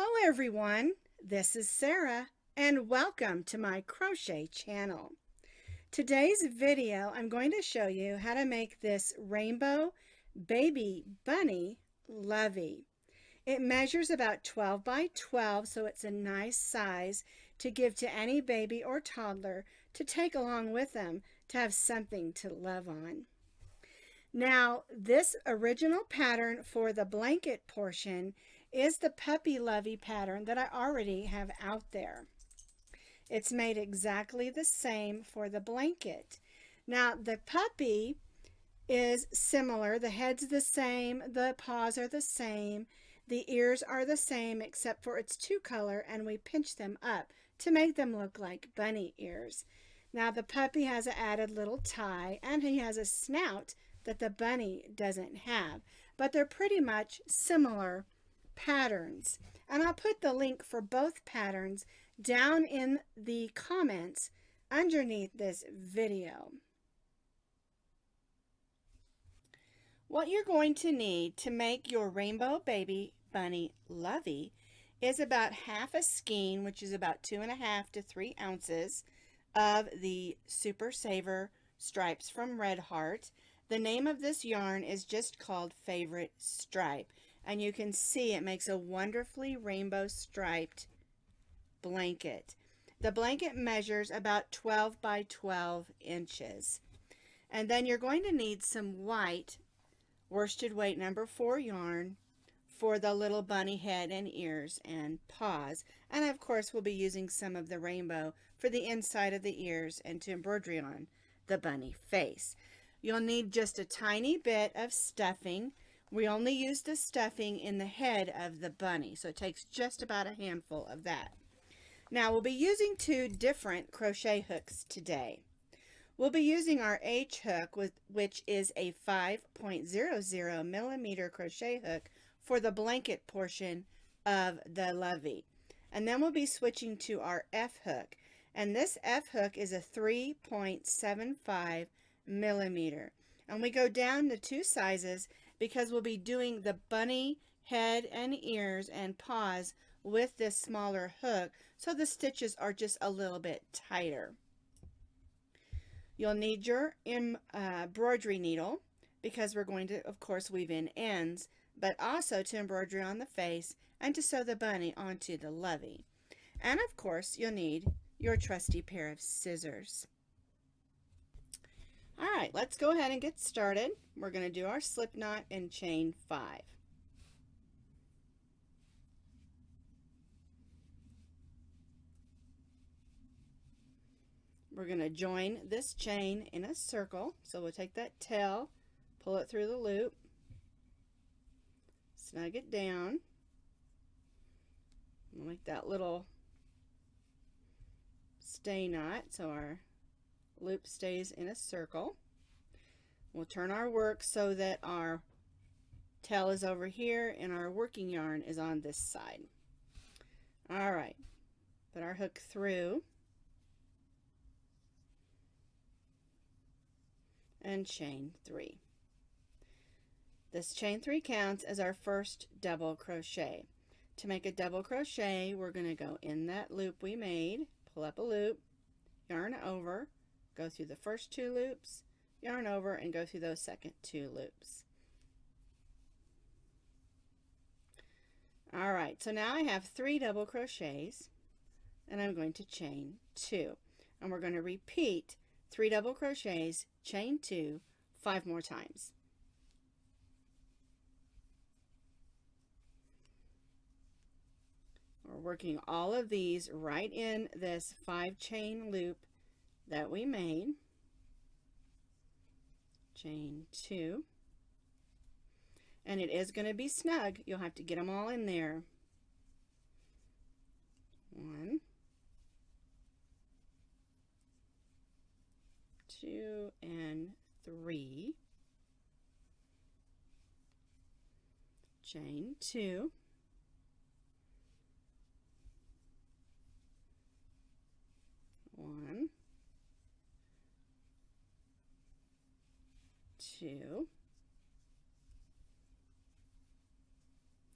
Hello everyone, this is Sara and welcome to my crochet channel. Today's video I'm going to show you how to make this rainbow baby bunny Lovie. It measures about 12 by 12, so it's a nice size to give to any baby or toddler to take along with them to have something to love on. Now, this original pattern for the blanket portion is the Puppy Lovie pattern that I already have out there. It's made exactly the same for the blanket. Now, the puppy is similar. The head's the same, the paws are the same, the ears are the same except for it's two color, and we pinch them up to make them look like bunny ears. Now, the puppy has an added little tie, and he has a snout that the bunny doesn't have, but they're pretty much similar patterns. And I'll put the link for both patterns down in the comments underneath this video. What you're going to need to make your rainbow baby bunny Lovie is about half a skein, which is about 2.5 to 3 ounces of the Super Saver stripes from Red Heart. The name of this yarn is just called Favorite Stripe, and you can see it makes a wonderfully rainbow striped blanket. The blanket measures about 12 by 12 inches. And then you're going to need some white worsted weight number 4 yarn for the little bunny head and ears and paws. And of course we'll be using some of the rainbow for the inside of the ears and to embroidery on the bunny face. You'll need just a tiny bit of stuffing. We only use the stuffing in the head of the bunny, so it takes just about a handful of that. Now we'll be using 2 different crochet hooks today. We'll be using our H hook, which is a 5.00 millimeter crochet hook for the blanket portion of the Lovie. And then we'll be switching to our F hook. And this F hook is a 3.75 millimeter. And we go down the 2 sizes because we'll be doing the bunny head and ears and paws with this smaller hook, so the stitches are just a little bit tighter. You'll need your embroidery needle because we're going to, of course, weave in ends, but also to embroidery on the face and to sew the bunny onto the Lovie. And of course, you'll need your trusty pair of scissors. All right, let's go ahead and get started. We're going to do our slip knot and chain 5. We're going to join this chain in a circle. So we'll take that tail, pull it through the loop, snug it down. We'll make that little stay knot so our loop stays in a circle. We'll turn our work so that our tail is over here and our working yarn is on this side. All right, put our hook through and chain 3. This chain 3 counts as our first double crochet. To make a double crochet, we're going to go in that loop we made, pull up a loop, yarn over, go through the first 2 loops, yarn over, and go through those second 2 loops. All right, so now I have 3 double crochets, and I'm going to chain 2. And we're going to repeat 3 double crochets, chain 2, 5 more times. We're working all of these right in this 5 chain loop that we made. Chain 2. And it is going to be snug. You'll have to get them all in there. 1, 2, and 3. Chain 2. 1, 2,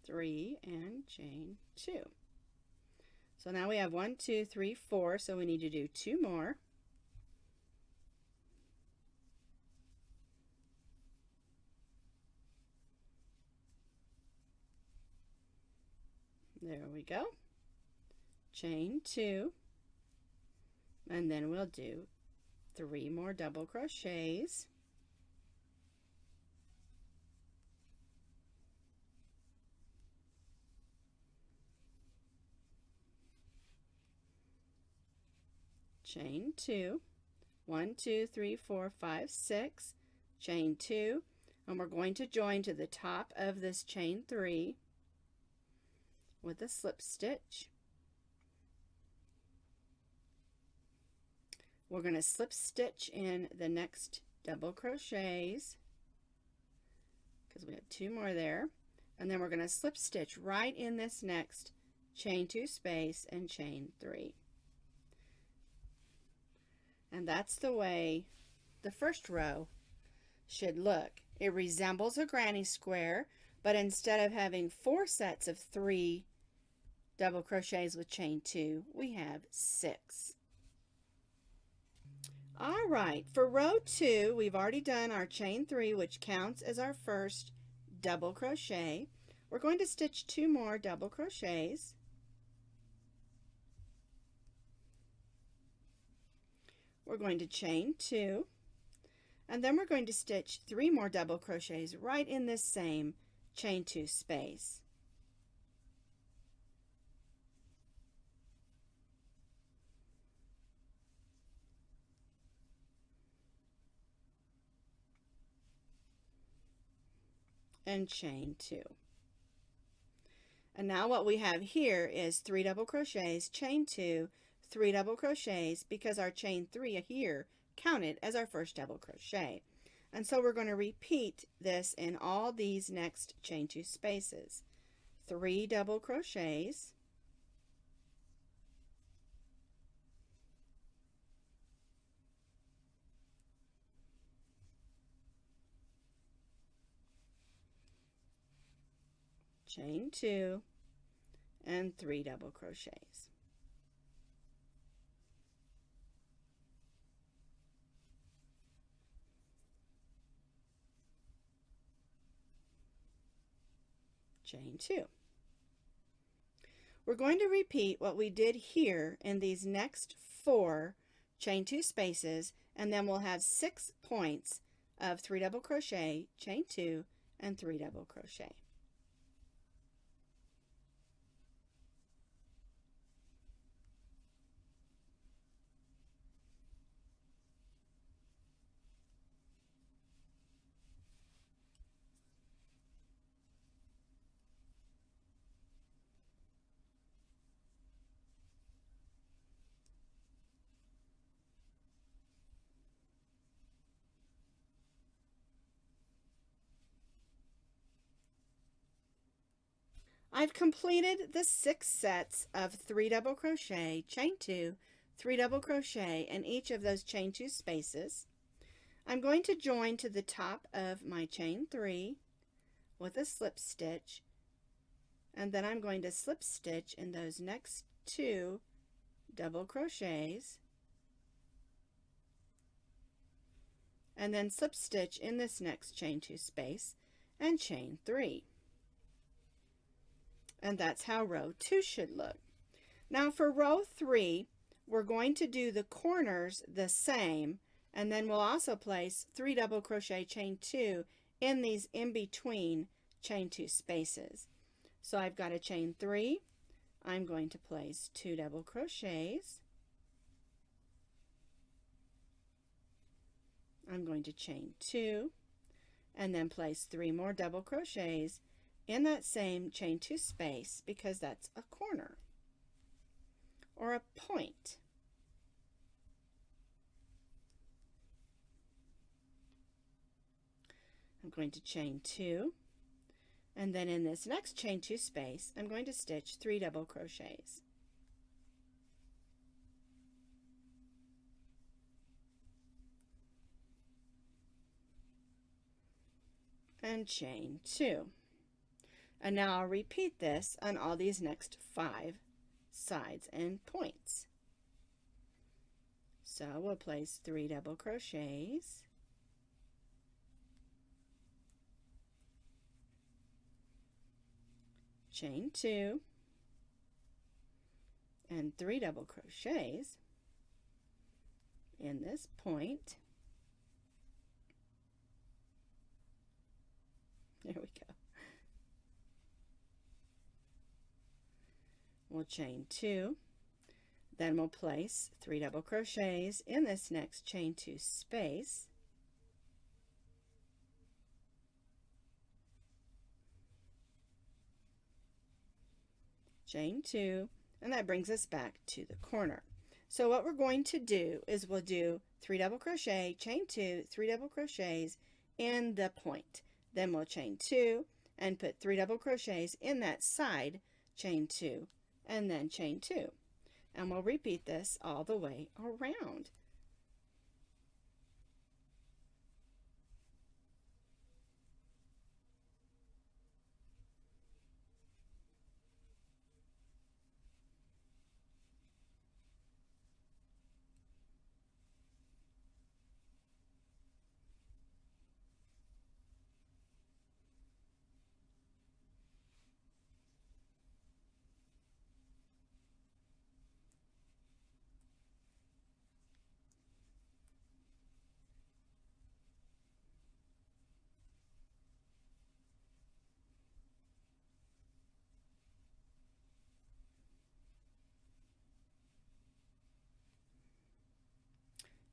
3, and chain 2. So now we have 1, 2, 3, 4, so we need to do 2 more. There we go. Chain 2, and then we'll do 3 more double crochets. Chain 2, 1, 2, 3, 4, 5, 6, chain 2, and we're going to join to the top of this chain 3 with a slip stitch. We're going to slip stitch in the next double crochets because we have 2 more there, and then we're going to slip stitch right in this next chain 2 space and chain 3. And that's the way the first row should look. It resembles a granny square, but instead of having 4 sets of 3 double crochets with chain 2, we have 6. All right, for row 2, we've already done our chain 3, which counts as our first double crochet. We're going to stitch 2 more double crochets. We're going to chain 2, and then we're going to stitch 3 more double crochets right in this same chain 2 space. And chain 2. And now what we have here is 3 double crochets, chain 2, 3 double crochets, because our chain 3 here counted as our first double crochet. And so we're going to repeat this in all these next chain 2 spaces. 3 double crochets, chain 2, and 3 double crochets. Chain 2. We're going to repeat what we did here in these next 4 chain 2 spaces, and then we'll have 6 points of 3 double crochet, chain 2, and 3 double crochet. I've completed the 6 sets of 3 double crochet, chain 2, 3 double crochet in each of those chain 2 spaces. I'm going to join to the top of my chain 3 with a slip stitch, and then I'm going to slip stitch in those next 2 double crochets, and then slip stitch in this next chain 2 space and chain 3. And that's how row 2 should look. Now for row 3, we're going to do the corners the same, and then we'll also place 3 double crochet, chain 2 in these in-between chain 2 spaces. So I've got a chain 3, I'm going to place 2 double crochets, I'm going to chain 2, and then place 3 more double crochets in that same chain 2 space, because that's a corner or a point. I'm going to chain 2, and then in this next chain 2 space I'm going to stitch 3 double crochets. And chain 2. And now I'll repeat this on all these next 5 sides and points. So we'll place 3 double crochets, chain 2, and 3 double crochets in this point. There we go. We'll chain 2, then we'll place 3 double crochets in this next chain 2 space. Chain 2, and that brings us back to the corner. So what we're going to do is we'll do 3 double crochet, chain 2, 3 double crochets in the point. Then we'll chain 2 and put 3 double crochets in that side, chain 2, and then chain 2. And we'll repeat this all the way around.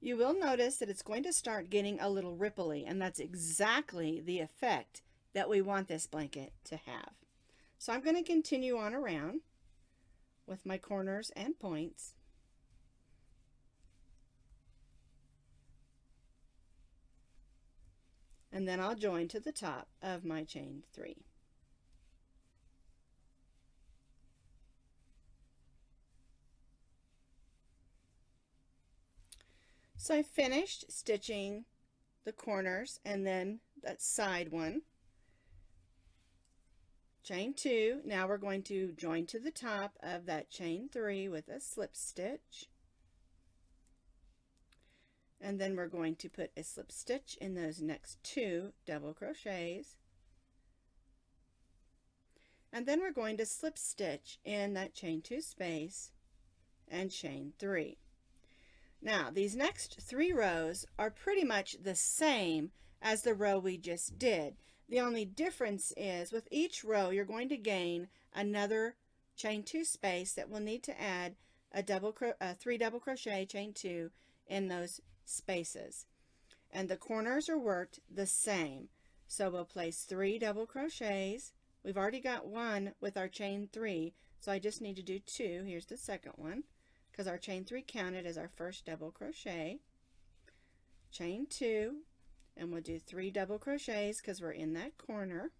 You will notice that it's going to start getting a little ripply, and that's exactly the effect that we want this blanket to have. So I'm going to continue on around with my corners and points. And then I'll join to the top of my chain 3. So I finished stitching the corners and then that side one. Chain 2. Now we're going to join to the top of that chain 3 with a slip stitch. And then we're going to put a slip stitch in those next 2 double crochets. And then we're going to slip stitch in that chain 2 space and chain 3. Now these next 3 rows are pretty much the same as the row we just did. The only difference is with each row you're going to gain another chain 2 space that will need to add a 3 double crochet, chain 2 in those spaces. And the corners are worked the same. So we'll place 3 double crochets. We've already got 1 with our chain 3, so I just need to do 2. Here's the second one, because our chain 3 counted as our first double crochet. Chain 2, and we'll do 3 double crochets because we're in that corner.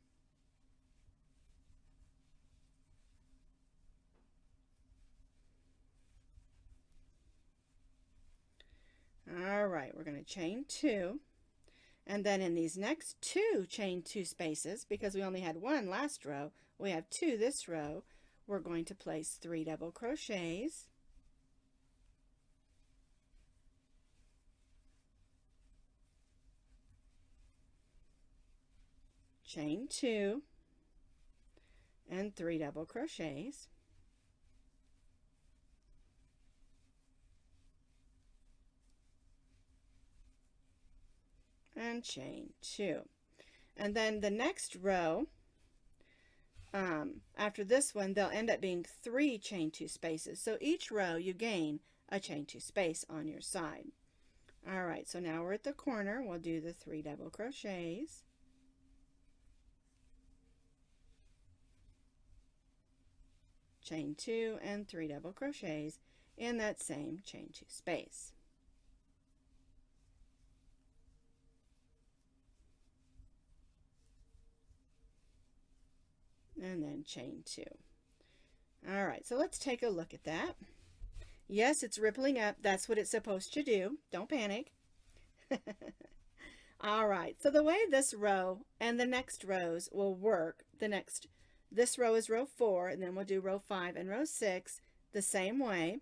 Alright, we're going to chain 2, and then in these next 2 chain 2 spaces, because we only had 1 last row, we have 2 this row, we're going to place 3 double crochets, chain 2, and 3 double crochets, and chain 2. And then the next row, after this one, they'll end up being 3 chain 2 spaces. So each row you gain a chain 2 space on your side. Alright, so now we're at the corner. We'll do the 3 double crochets, chain 2, and 3 double crochets in that same chain 2 space. And then chain 2. Alright, so let's take a look at that. Yes, it's rippling up. That's what it's supposed to do. Don't panic. Alright, so the way this row and the next rows will work, this row is row 4, and then we'll do row 5 and row 6. the same way.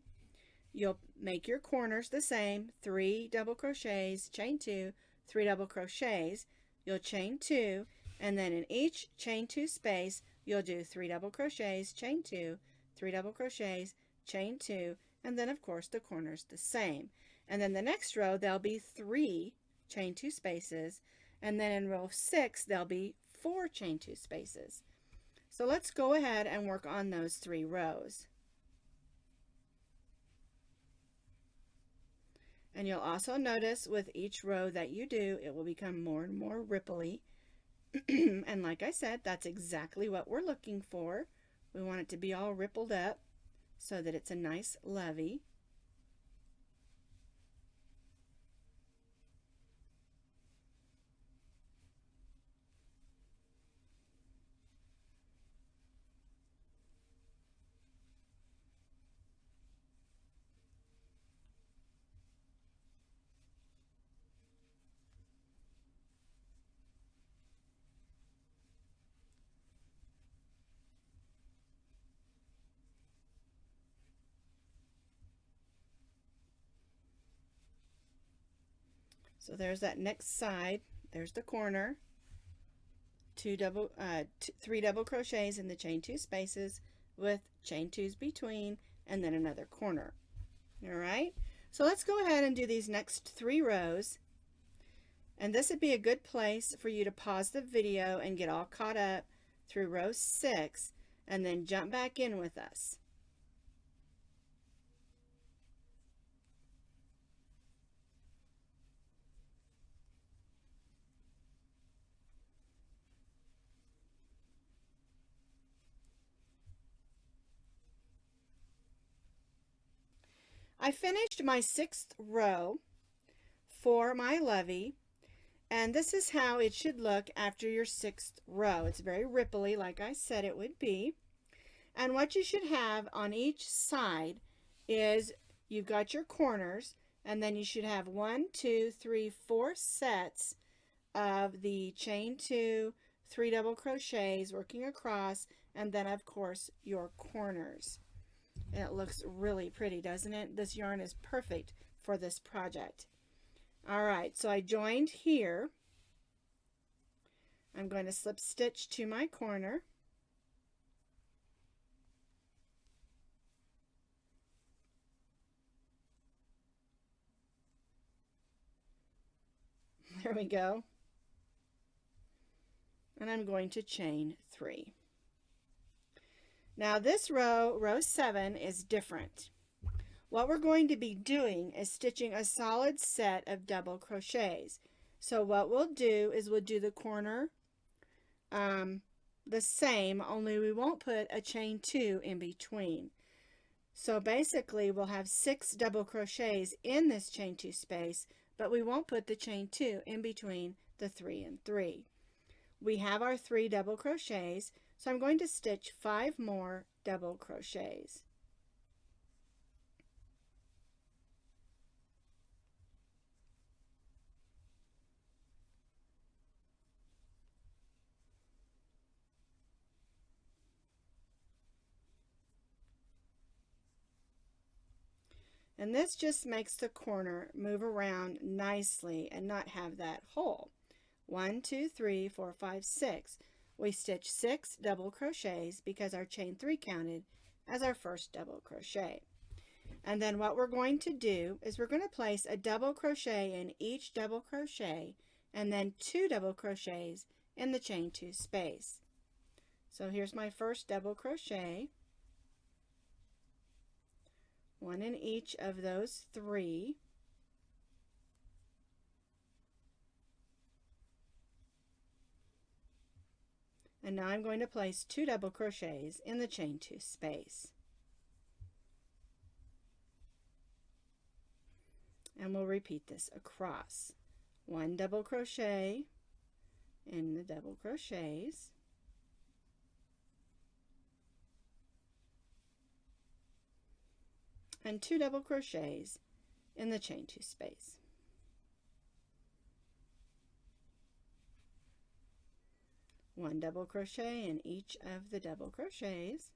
You'll make your corners the same, 3 double crochets, chain 2, 3 double crochets. You'll chain 2, and then in each chain 2 space, you'll do 3 double crochets, chain 2, 3 double crochets, chain 2, and then of course the corners the same. And then the next row, there'll be 3 chain 2 spaces, and then in row 6, there'll be 4 chain 2 spaces. So let's go ahead and work on those 3 rows. And you'll also notice with each row that you do, it will become more and more ripply. And like I said, that's exactly what we're looking for. We want it to be all rippled up so that it's a nice lovey. So there's that next side. There's the corner. 3 double crochets in the chain 2 spaces with chain 2s between, and then another corner. All right. So let's go ahead and do these next 3 rows. And this would be a good place for you to pause the video and get all caught up through row 6, and then jump back in with us. I finished my 6th row for my lovey, and this is how it should look after your 6th row. It's very ripply, like I said it would be. And what you should have on each side is you've got your corners, and then you should have 1, 2, 3, 4 sets of the chain 2, 3 double crochets working across, and then of course your corners. And it looks really pretty, doesn't it? This yarn is perfect for this project. All right, so I joined here. I'm going to slip stitch to my corner. There we go. And I'm going to chain 3. Now this row, row 7, is different. What we're going to be doing is stitching a solid set of double crochets. So what we'll do is we'll do the corner the same, only we won't put a chain 2 in between. So basically we'll have 6 double crochets in this chain 2 space, but we won't put the chain 2 in between the 3 and 3. We have our 3 double crochets, so I'm going to stitch 5 more double crochets. And this just makes the corner move around nicely and not have that hole. 1, 2, 3, 4, 5, 6. We stitch 6 double crochets because our chain 3 counted as our first double crochet. And then what we're going to do is we're going to place a double crochet in each double crochet, and then 2 double crochets in the chain 2 space. So here's my first double crochet. 1 in each of those 3. And now I'm going to place 2 double crochets in the chain 2 space. And we'll repeat this across. 1 double crochet in the double crochets. And 2 double crochets in the chain 2 space. One double crochet in each of the double crochets.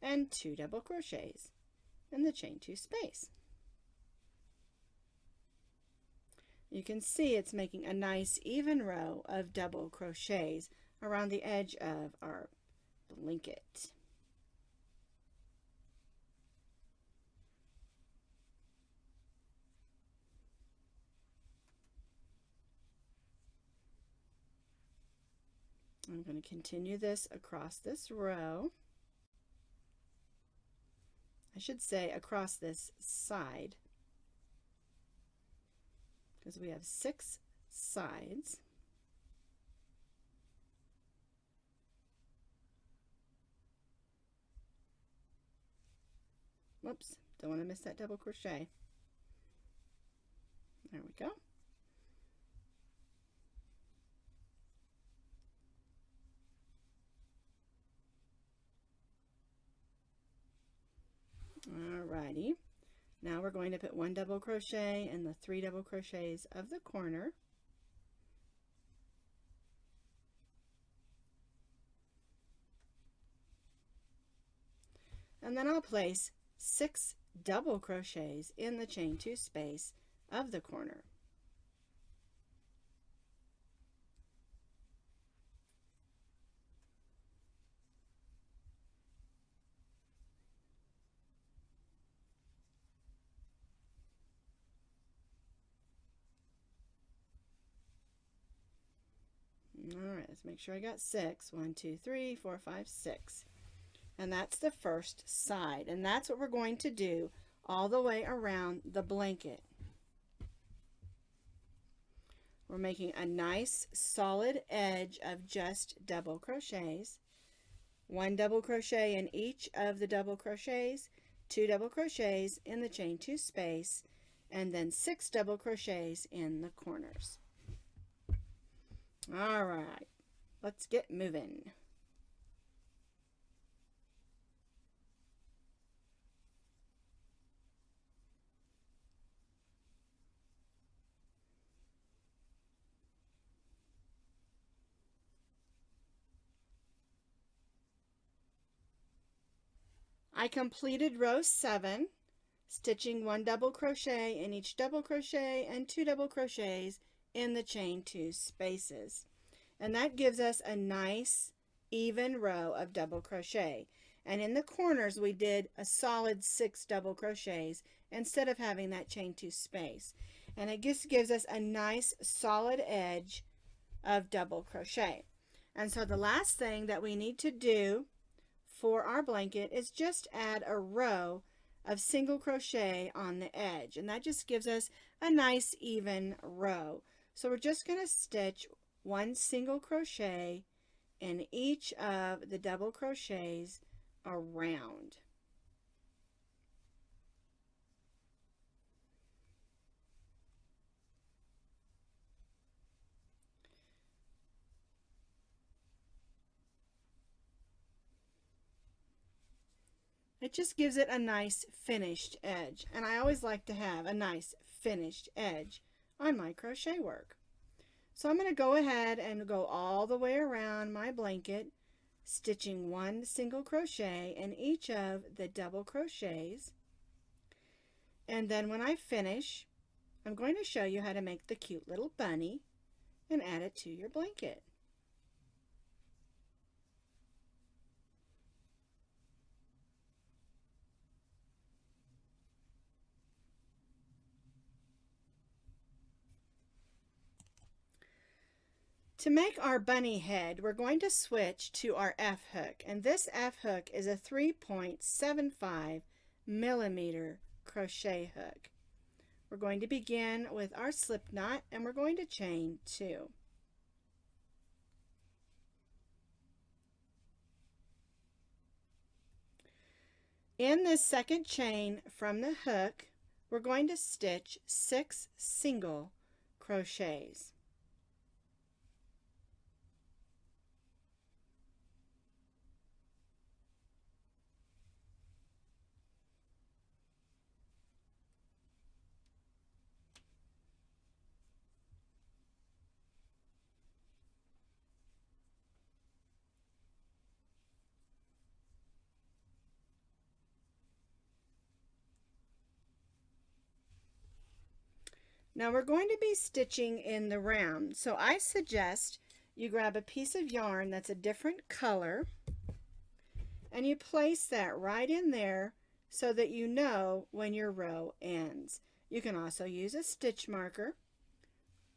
and 2 double crochets in the chain 2 space. You can see it's making a nice even row of double crochets around the edge of our blanket. I'm going to continue this across this row. I should say across this side, because we have 6 sides. Whoops, don't want to miss that double crochet. There we go. Alrighty, now we're going to put 1 double crochet in the 3 double crochets of the corner. And then I'll place 6 double crochets in the chain 2 space of the corner. Alright, let's make sure I got 6. 1, 2, 3, 4, 5, 6. And that's the first side. And that's what we're going to do all the way around the blanket. We're making a nice solid edge of just double crochets. 1 double crochet in each of the double crochets, 2 double crochets in the chain 2 space, and then 6 double crochets in the corners. All right, let's get moving. I completed row 7, stitching 1 double crochet in each double crochet and 2 double crochets in the chain 2 spaces. And that gives us a nice even row of double crochet. And in the corners we did a solid 6 double crochets instead of having that chain 2 space. And it just gives us a nice solid edge of double crochet. And so the last thing that we need to do for our blanket is just add a row of single crochet on the edge, and that just gives us a nice even row. So we're just going to stitch 1 single crochet in each of the double crochets around. It just gives it a nice finished edge, and I always like to have a nice finished edge on my crochet work. So I'm going to go ahead and go all the way around my blanket, stitching 1 single crochet in each of the double crochets. And then when I finish, I'm going to show you how to make the cute little bunny and add it to your blanket. To make our bunny head, we're going to switch to our F hook, and this F hook is a 3.75 millimeter crochet hook. We're going to begin with our slip knot, and we're going to chain 2. In this second chain from the hook, we're going to stitch 6 single crochets. Now we're going to be stitching in the round, so I suggest you grab a piece of yarn that's a different color and you place that right in there so that you know when your row ends. You can also use a stitch marker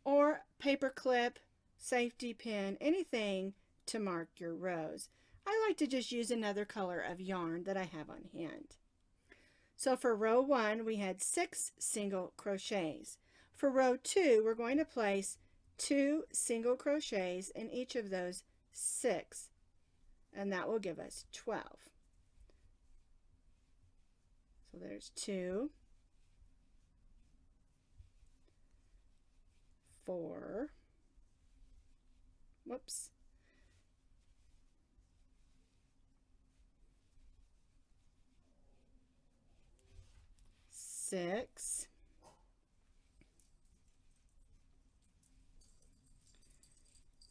or paper clip, safety pin, anything to mark your rows. I like to just use another color of yarn that I have on hand. So for row 1 we had 6 single crochets. For row 2 we're going to place 2 single crochets in each of those 6, and that will give us 12. So there's 2, 4, whoops, 6,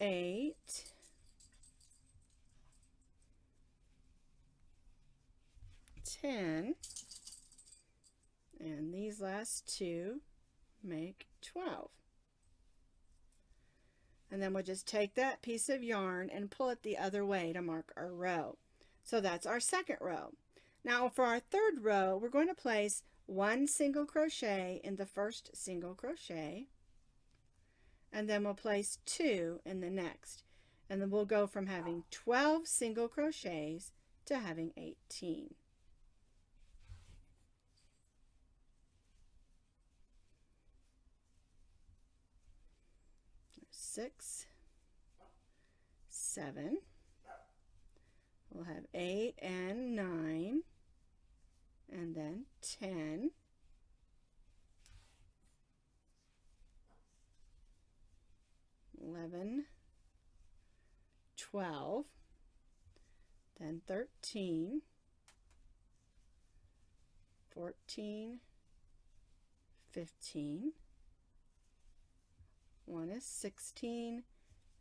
8, 10, and these last 2 make 12. And then we'll just take that piece of yarn and pull it the other way to mark our row. So that's our second row. Now for our third row, we're going to place 1 single crochet in the first single crochet, and then we'll place 2 in the next. And then we'll go from having 12 single crochets to having 18. 6, 7, we'll have 8 and 9, and then 10, 11, 12, then 13, 14, 15, one is 16,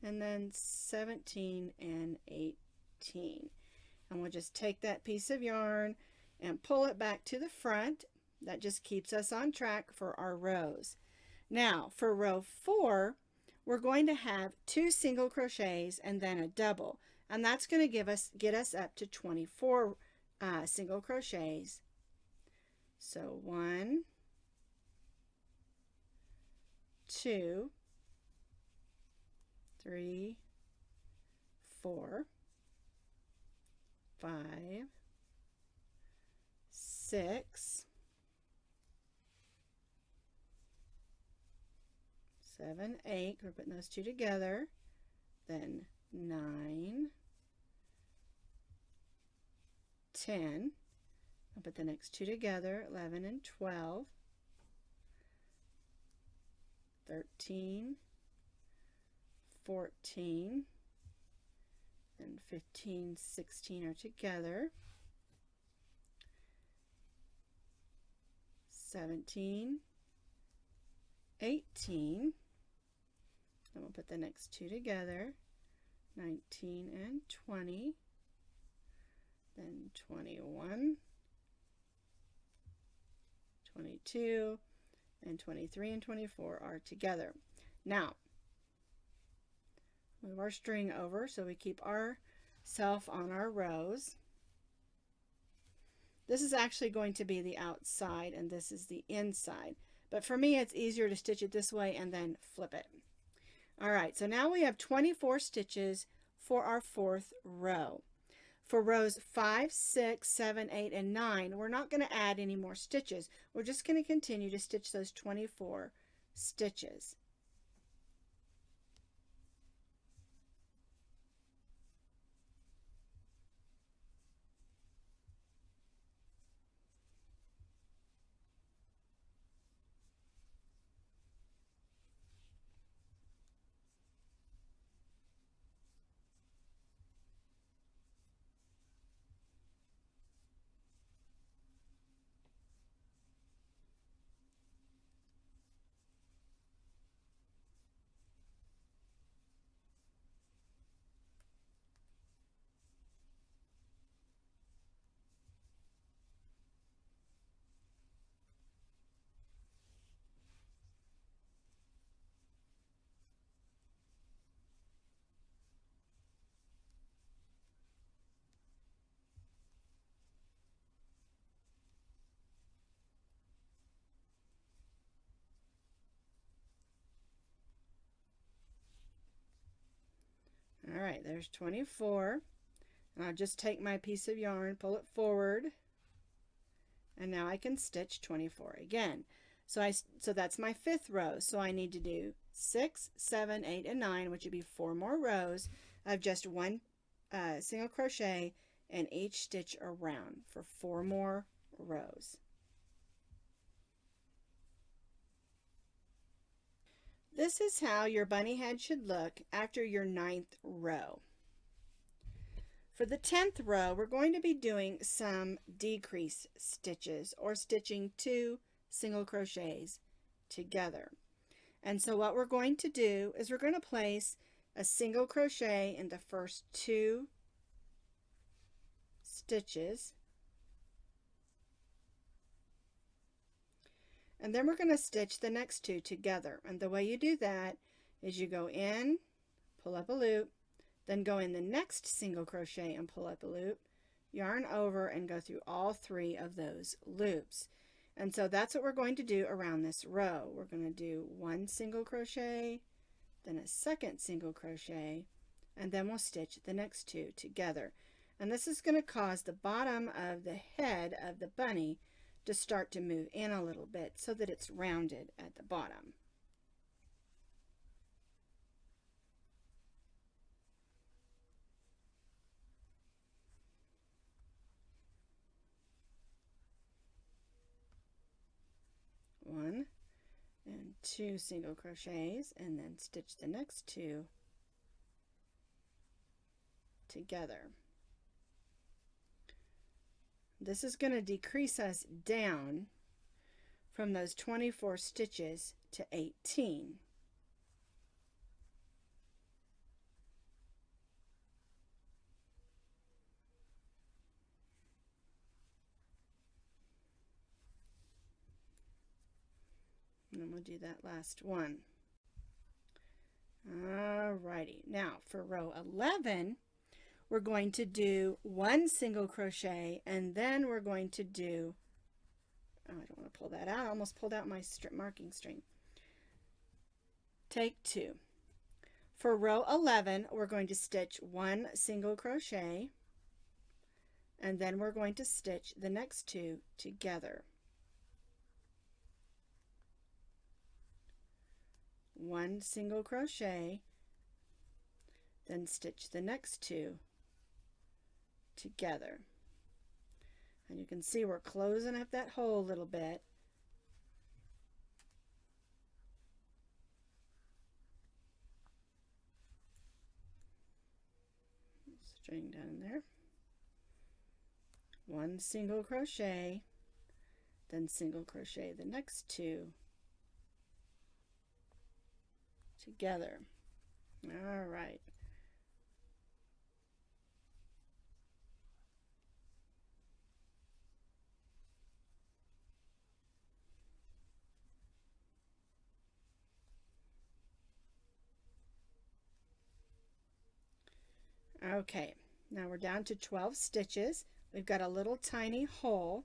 and then 17 and 18. And we'll just take that piece of yarn and pull it back to the front. That just keeps us on track for our rows. Now for row 4, we're going to have 2 single crochets and then a double, and that's going to get us up to 24 single crochets. So 1, 2, 3, 4, 5, 6, 7, 8. We're putting those 2 together. Then 9, 10. I'll put the next 2 together. 11 and 12, 13, 14, and 15, 16 are together. 17, 18, and we'll put the next 2 together. 19 and 20, then 21, 22, and 23 and 24 are together. Now move our string over so we keep ourself on our rows. This is actually going to be the outside and this is the inside, but for me it's easier to stitch it this way and then flip it. Alright, so now we have 24 stitches for our 4th row. For rows 5, 6, 7, 8, and 9, we're not going to add any more stitches. We're just going to continue to stitch those 24 stitches. right, there's 24. And I'll just take my piece of yarn, pull it forward, and now I can stitch 24 again. So that's my 5th row. So I need to do 6, 7, 8, and 9, which would be 4 more rows of just one single crochet in each stitch around for 4 more rows. This is how your bunny head should look after your 9th row. For the 10th row, we're going to be doing some decrease stitches, or stitching 2 single crochets together. And so what we're going to do is we're going to place a single crochet in the first 2 stitches, and then we're going to stitch the next 2 together. And the way you do that is you go in, pull up a loop, then go in the next single crochet and pull up a loop, yarn over, and go through all 3 of those loops. And so that's what we're going to do around this row. We're going to do 1 single crochet, then a 2nd single crochet, and then we'll stitch the next 2 together. And this is going to cause the bottom of the head of the bunny to start to move in a little bit so that it's rounded at the bottom. One and 2 single crochets, and then stitch the next 2 together. This is going to decrease us down from those 24 stitches to 18. And then we'll do that last one. Alrighty, now for row 11, we're going to do 1 single crochet, and then we're going to do, oh, I don't want to pull that out. I almost pulled out my marking string. Take 2. For row 11, we're going to stitch 1 single crochet, and then we're going to stitch the next 2 together. 1 single crochet, then stitch the next 2 together. And you can see we're closing up that hole a little bit. String down there. 1 single crochet, then single crochet the next 2 together. All right. Okay, now we're down to 12 stitches. We've got a little tiny hole.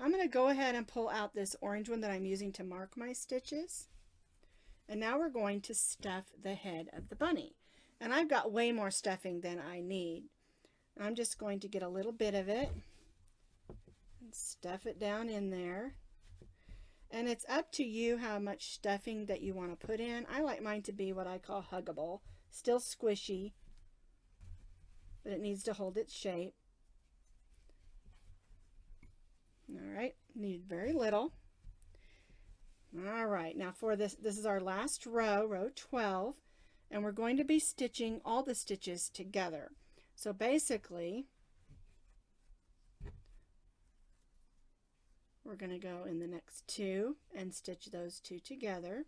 I'm going to go ahead and pull out this orange one that I'm using to mark my stitches. And now we're going to stuff the head of the bunny. And I've got way more stuffing than I need. I'm just going to get a little bit of it and stuff it down in there. And it's up to you how much stuffing that you want to put in. I like mine to be what I call huggable, still squishy, but it needs to hold its shape. All right, need very little. All right, now for this is our last row, row 12, and we're going to be stitching all the stitches together. So basically, we're going to go in the next 2 and stitch those 2 together.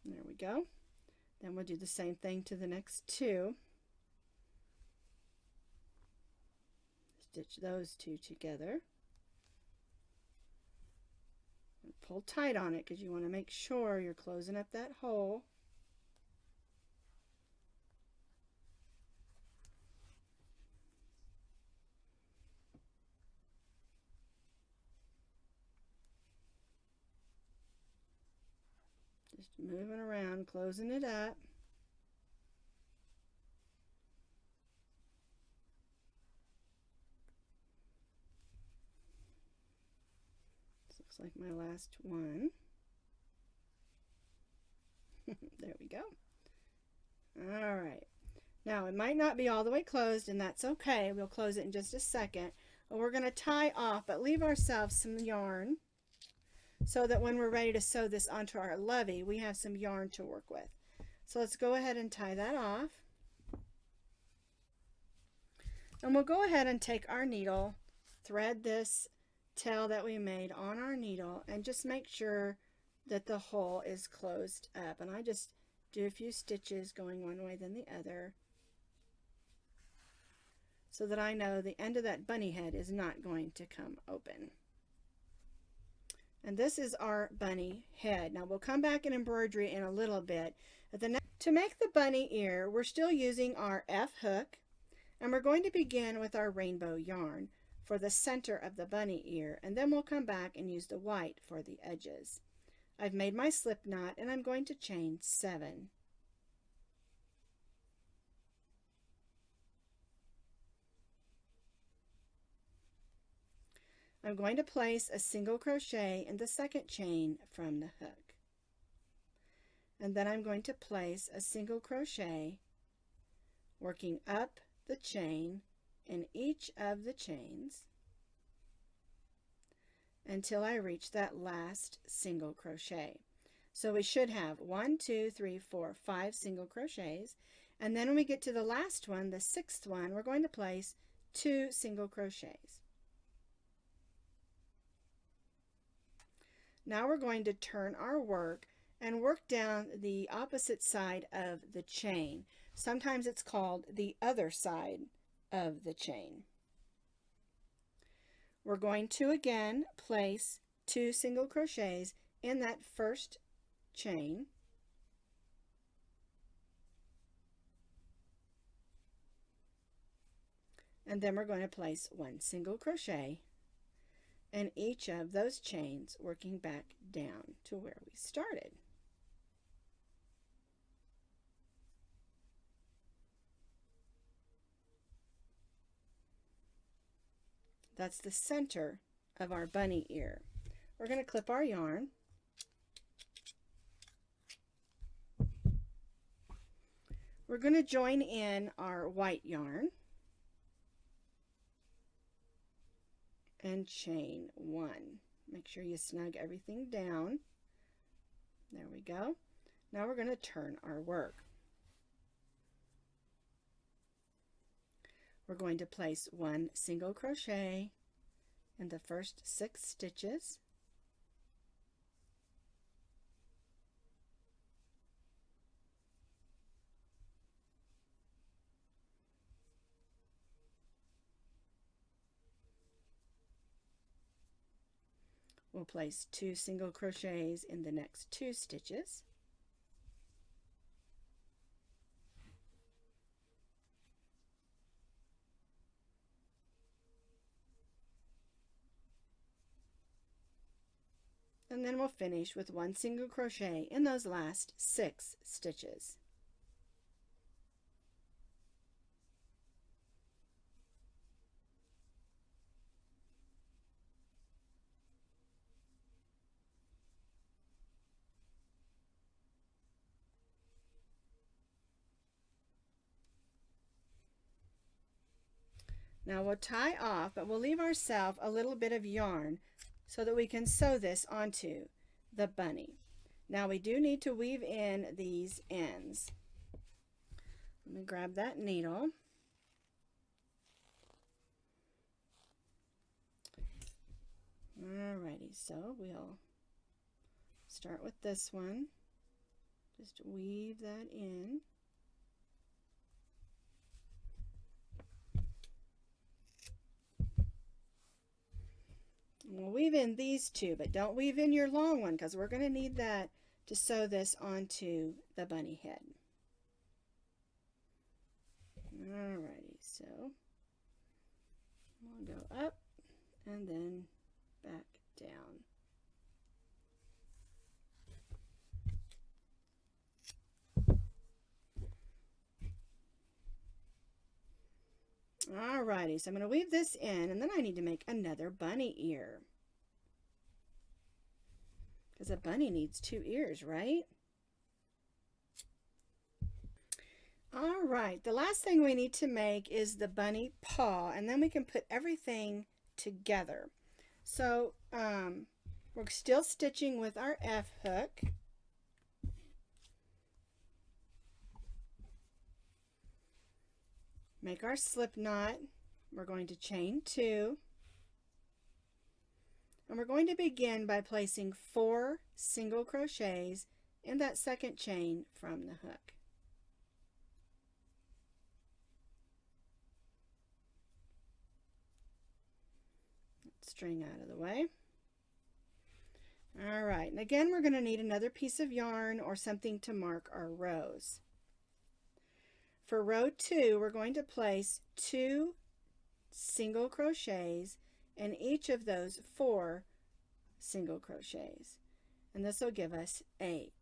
There we go. Then we'll do the same thing to the next 2. Stitch those 2 together. And pull tight on it because you want to make sure you're closing up that hole. Just moving around, closing it up. This looks like my last one. There we go. All right. Now it might not be all the way closed, and that's okay. We'll close it in just a second. But we're going to tie off, but leave ourselves some yarn so that when we're ready to sew this onto our Lovie, we have some yarn to work with. So let's go ahead and tie that off. And we'll go ahead and take our needle, thread this tail that we made on our needle, and just make sure that the hole is closed up. And I just do a few stitches going one way then the other, so that I know the end of that bunny head is not going to come open. And this is our bunny head. Now we'll come back in embroidery in a little bit. To make the bunny ear, we're still using our F hook, and we're going to begin with our rainbow yarn for the center of the bunny ear, and then we'll come back and use the white for the edges. I've made my slip knot, and I'm going to chain 7. I'm going to place a single crochet in the second chain from the hook. And then I'm going to place a single crochet working up the chain in each of the chains until I reach that last single crochet. So we should have 1, 2, 3, 4, 5 single crochets, and then when we get to the last one, the 6th one, we're going to place 2 single crochets. Now we're going to turn our work and work down the opposite side of the chain. Sometimes it's called the other side of the chain. We're going to again place 2 single crochets in that first chain. And then we're going to place 1 single crochet in each of those chains, working back down to where we started. That's the center of our bunny ear. We're going to clip our yarn. We're going to join in our white yarn and chain 1. Make sure you snug everything down. There we go. Now we're going to turn our work. We're going to place 1 single crochet in the first 6 stitches. We'll place 2 single crochets in the next 2 stitches. And then we'll finish with 1 single crochet in those last 6 stitches. Now we'll tie off, but we'll leave ourselves a little bit of yarn so that we can sew this onto the bunny. Now we do need to weave in these ends. Let me grab that needle. Alrighty, so we'll start with this one. Just weave that in. We'll weave in these 2, but don't weave in your long one because we're going to need that to sew this onto the bunny head. Alrighty, so we'll go up and then back down. Alrighty, so I'm going to weave this in, and then I need to make another bunny ear. Because a bunny needs 2 ears, right? Alright, the last thing we need to make is the bunny paw, and then we can put everything together. So, we're still stitching with our F hook. Make our slip knot. We're going to chain 2. And we're going to begin by placing 4 single crochets in that second chain from the hook. String out of the way. All right, and again we're going to need another piece of yarn or something to mark our rows. For row 2, we're going to place 2 single crochets in each of those 4 single crochets, and this will give us 8.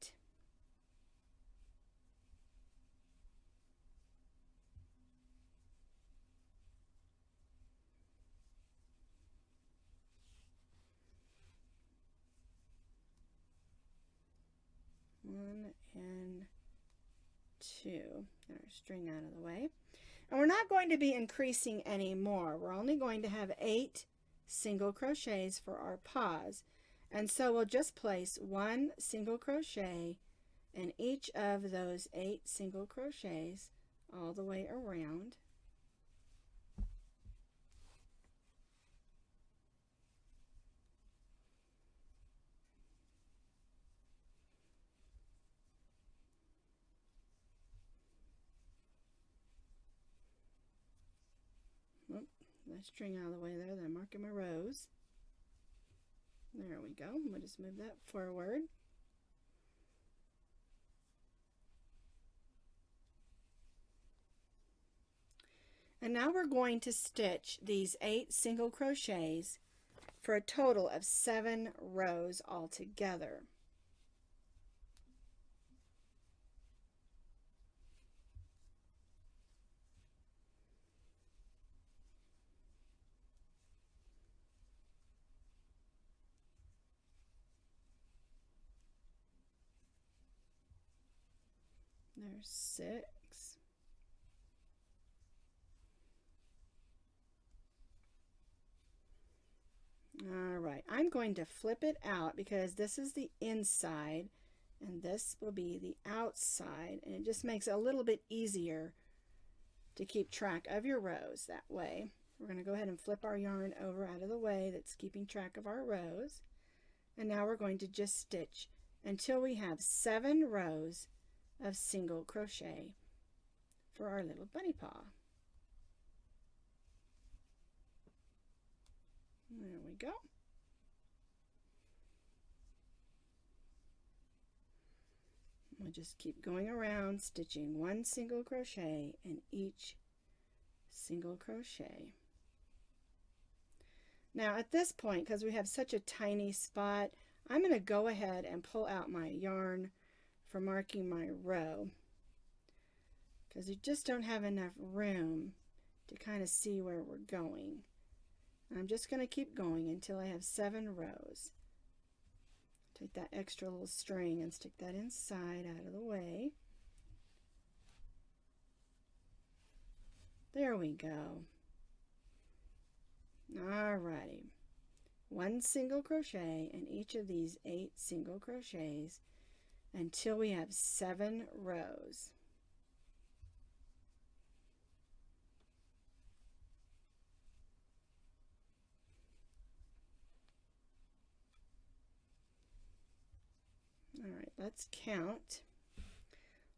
One and 2. Get our string out of the way. And we're not going to be increasing any more. We're only going to have 8 single crochets for our paws. And so we'll just place 1 single crochet in each of those 8 single crochets all the way around. Nice string out of the way there, then I'm marking my rows. There we go. We'll just move that forward. And now we're going to stitch these 8 single crochets for a total of 7 rows altogether. There's 6. All right, I'm going to flip it out because this is the inside and this will be the outside, and it just makes it a little bit easier to keep track of your rows that way. We're going to go ahead and flip our yarn over out of the way that's keeping track of our rows, and now we're going to just stitch until we have 7 rows of single crochet for our little bunny paw. There we go. We'll just keep going around stitching 1 single crochet in each single crochet. Now at this point, because we have such a tiny spot, I'm going to go ahead and pull out my yarn for marking my row, because you just don't have enough room to kind of see where we're going. I'm just going to keep going until I have 7 rows. Take that extra little string and stick that inside out of the way. There we go. Alrighty. 1 single crochet in each of these 8 single crochets until we have 7 rows. All right, let's count.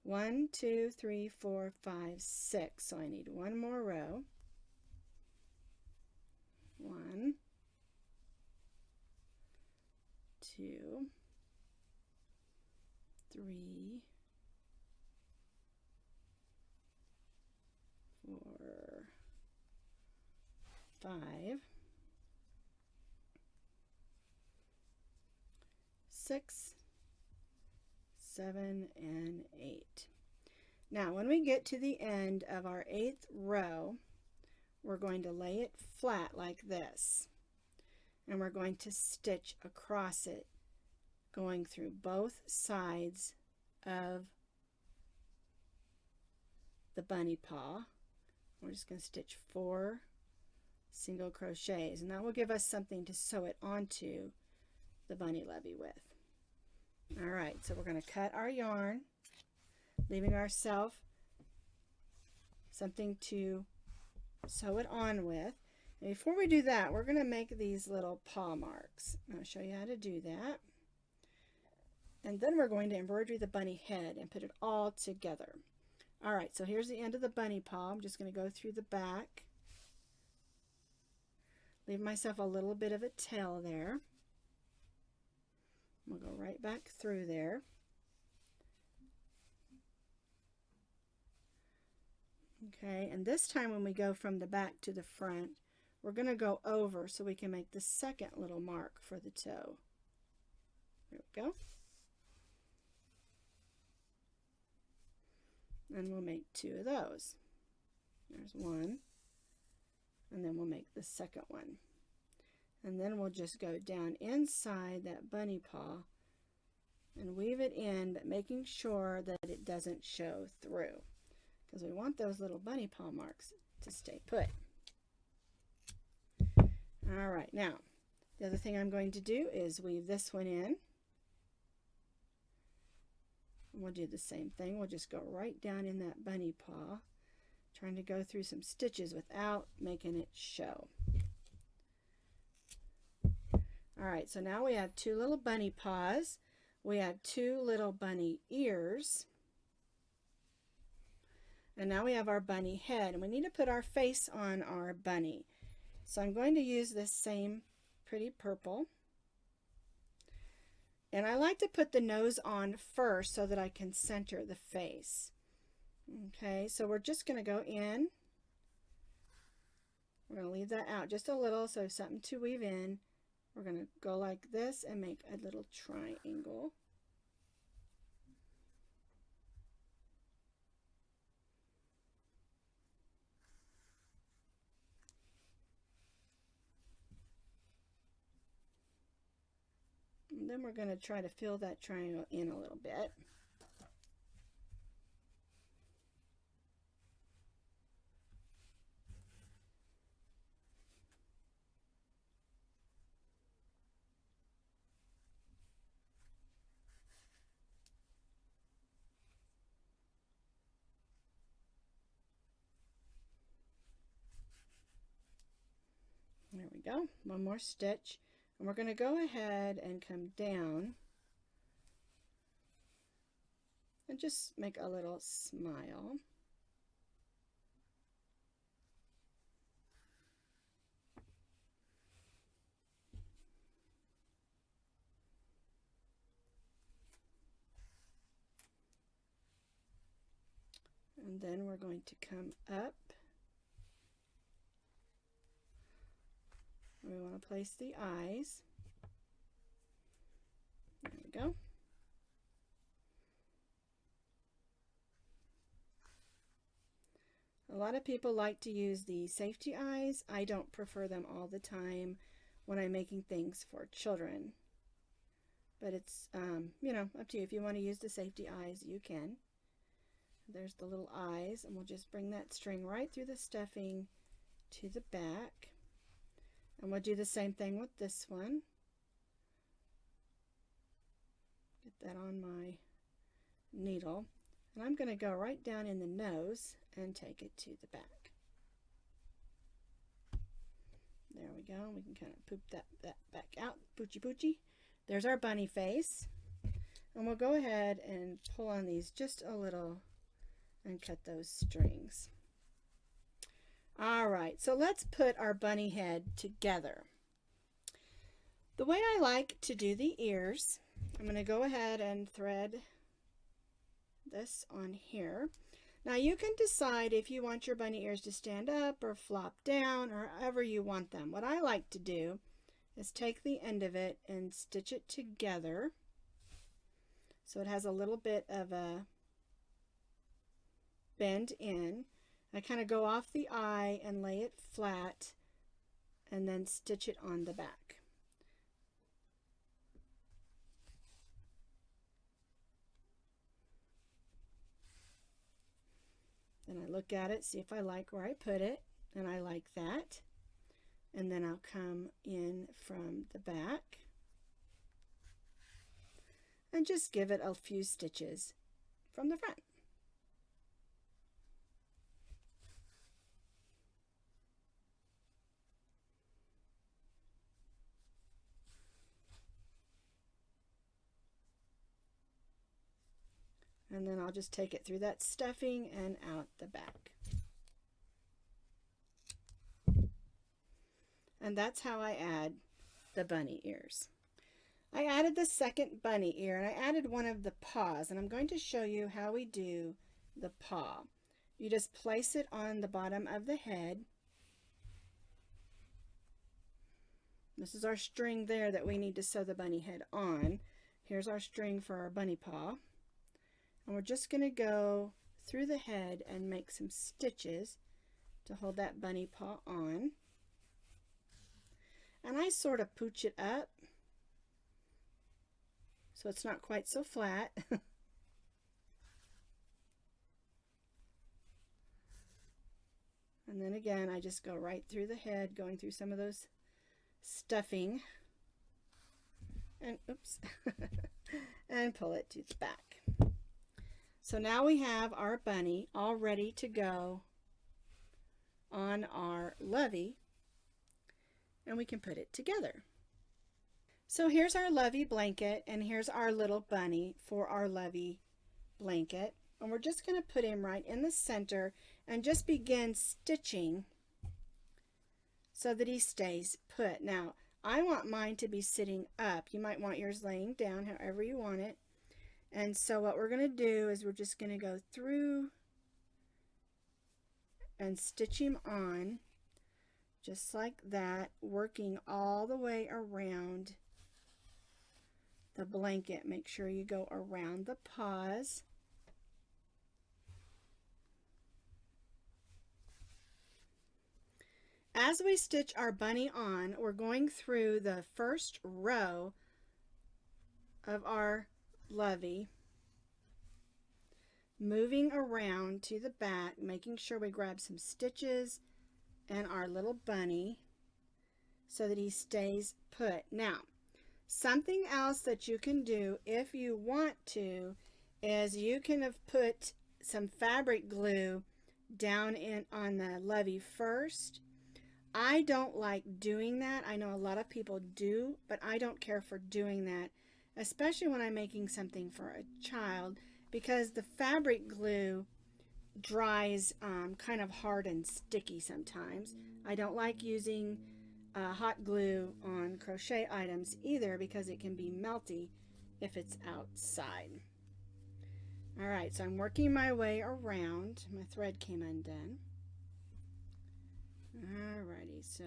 1, 2, 3, 4, 5, 6. So I need 1 more row. 1, 2, 3, 4, 5, 6, 7, and 8. Now when we get to the end of our 8th row, we're going to lay it flat like this, and we're going to stitch across it, going through both sides of the bunny paw. We're just going to stitch 4 single crochets, and that will give us something to sew it onto the Bunny Lovie with. Alright, so we're going to cut our yarn, leaving ourselves something to sew it on with. And before we do that, we're going to make these little paw marks. I'll show you how to do that. And then we're going to embroider the bunny head and put it all together. Alright, so here's the end of the bunny paw. I'm just going to go through the back. Leave myself a little bit of a tail there. We'll go right back through there. Okay, and this time when we go from the back to the front, we're going to go over so we can make the second little mark for the toe. There we go. And we'll make 2 of those. There's one. And then we'll make the second one. And then we'll just go down inside that bunny paw and weave it in, but making sure that it doesn't show through, because we want those little bunny paw marks to stay put. Alright, now the other thing I'm going to do is weave this one in. And we'll do the same thing. We'll just go right down in that bunny paw, trying to go through some stitches without making it show. Alright, so now we have 2 little bunny paws. We have 2 little bunny ears. And now we have our bunny head, and we need to put our face on our bunny. So I'm going to use this same pretty purple. And I like to put the nose on first so that I can center the face. Okay, so we're just going to go in. We're going to leave that out just a little, so something to weave in. We're going to go like this and make a little triangle. And then we're going to try to fill that triangle in a little bit. There we go. One more stitch. And we're going to go ahead and come down and just make a little smile. And then we're going to come up. We want to place the eyes. There we go. A lot of people like to use the safety eyes. I don't prefer them all the time when I'm making things for children. But it's, you know, up to you. If you want to use the safety eyes, you can. There's the little eyes, and we'll just bring that string right through the stuffing to the back. And we'll do the same thing with this one. Get that on my needle. And I'm going to go right down in the nose and take it to the back. There we go. We can kind of poop that back out. Poochie poochie. There's our bunny face. And we'll go ahead and pull on these just a little and cut those strings. Alright, so let's put our bunny head together. The way I like to do the ears, I'm going to go ahead and thread this on here. Now you can decide if you want your bunny ears to stand up or flop down or however you want them. What I like to do is take the end of it and stitch it together so it has a little bit of a bend in. I kind of go off the eye and lay it flat and then stitch it on the back. Then I look at it, see if I like where I put it, and I like that. And then I'll come in from the back and just give it a few stitches from the front. And then I'll just take it through that stuffing and out the back. And that's how I add the bunny ears. I added the second bunny ear, and I added one of the paws, and I'm going to show you how we do the paw. You just place it on the bottom of the head. This is our string there that we need to sew the bunny head on. Here's our string for our bunny paw. And we're just going to go through the head and make some stitches to hold that bunny paw on. And I sort of pooch it up so it's not quite so flat. And then again, I just go right through the head, going through some of those stuffing. And oops, and pull it to the back. So now we have our bunny all ready to go on our Lovie, and we can put it together. So here's our Lovie blanket, and here's our little bunny for our Lovie blanket. And we're just going to put him right in the center and just begin stitching so that he stays put. Now, I want mine to be sitting up. You might want yours laying down, however you want it. And so what we're going to do is we're just going to go through and stitch him on just like that, working all the way around the blanket. Make sure you go around the paws. As we stitch our bunny on, we're going through the first row of our Lovie, moving around to the back, making sure we grab some stitches and our little bunny so that he stays put. Now, something else that you can do if you want to is you can have put some fabric glue down in on the Lovie first. I don't like doing that. I know a lot of people do, but I don't care for doing that, especially when I'm making something for a child, because the fabric glue dries kind of hard and sticky sometimes. I don't like using hot glue on crochet items either because it can be melty if it's outside. Alright, so I'm working my way around. My thread came undone. Alrighty, so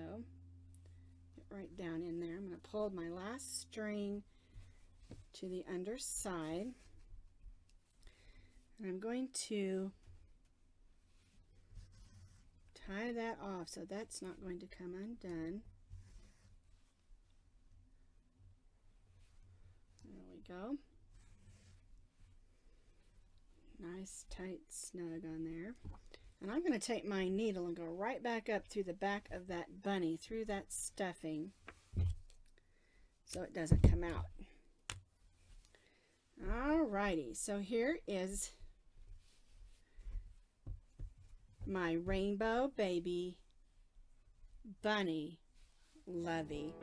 get right down in there. I'm going to pull my last string to the underside, and I'm going to tie that off so that's not going to come undone. There we go. Nice tight snug on there. And I'm going to take my needle and go right back up through the back of that bunny, through that stuffing, so it doesn't come out. Alrighty, so here is my Rainbow Baby Bunny Lovie.